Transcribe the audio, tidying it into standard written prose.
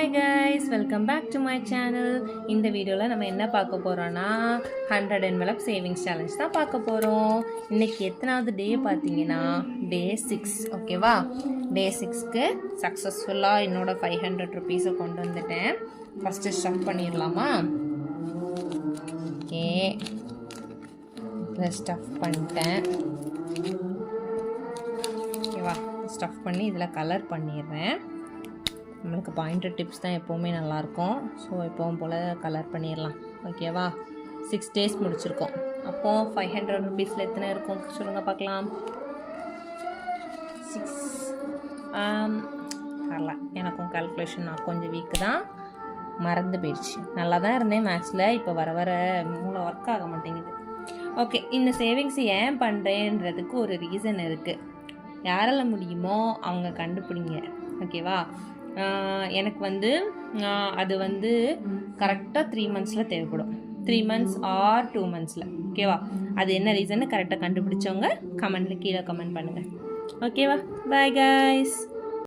Hi guys, welcome back to my channel. இந்த வீடியோல நம்ம என்ன பார்க்க போறோம்னா 100 envelope savings challenge தான் பார்க்க போறோம். இன்னைக்கு எத்தனாவது டே பாத்தீங்கன்னா டே 6. ஓகேவா? டே 6க்கு சக்சஸ்ஃபுல்லா என்னோட 500 rupees கொண்டு வந்துட்டேன். ஃபர்ஸ்ட் ஸ்டஃப் பண்ணிரலாமா? ஓகே. ஸ்டஃப் பண்ணிட்டேன். ஓகேவா? ஸ்டஃப் பண்ணி இதில் கலர் பண்ணிடுறேன். நம்மளுக்கு பாயிண்டட் டிப்ஸ் தான் எப்போவுமே நல்லாயிருக்கும். ஸோ எப்பவும் போல் கலர் பண்ணிடலாம். ஓகேவா? 6 days முடிச்சிருக்கோம். அப்போது 500 rupeesல எத்தனை இருக்கும் சொல்லுங்கள் பார்க்கலாம். 6 வரல. எனக்கும் கால்குலேஷன் நான் கொஞ்சம் வீக்கு தான், மறந்து போயிடுச்சு. நல்லா தான் இருந்தேன் மேக்ஸில், இப்போ வர வர மூளை ஒர்க் ஆக மாட்டேங்குது. ஓகே, இந்த சேவிங்ஸ் ஏன் பண்ணுறேன்றதுக்கு ஒரு ரீசன் இருக்குது. யாரால் முடியுமோ அவங்க கண்டுபிடிங்க. ஓகேவா? எனக்கு வந்து அது வந்து கரெக்டாக 3 monthஸில் தேவைப்படும். 3 months ஆர் 2 monthஸில். ஓகேவா? அது என்ன ரீசன்னு கரெக்டாக கண்டுபிடிச்சவங்க கமெண்ட்டில் கீழே கமெண்ட் பண்ணுங்கள். ஓகேவா? Bye guys.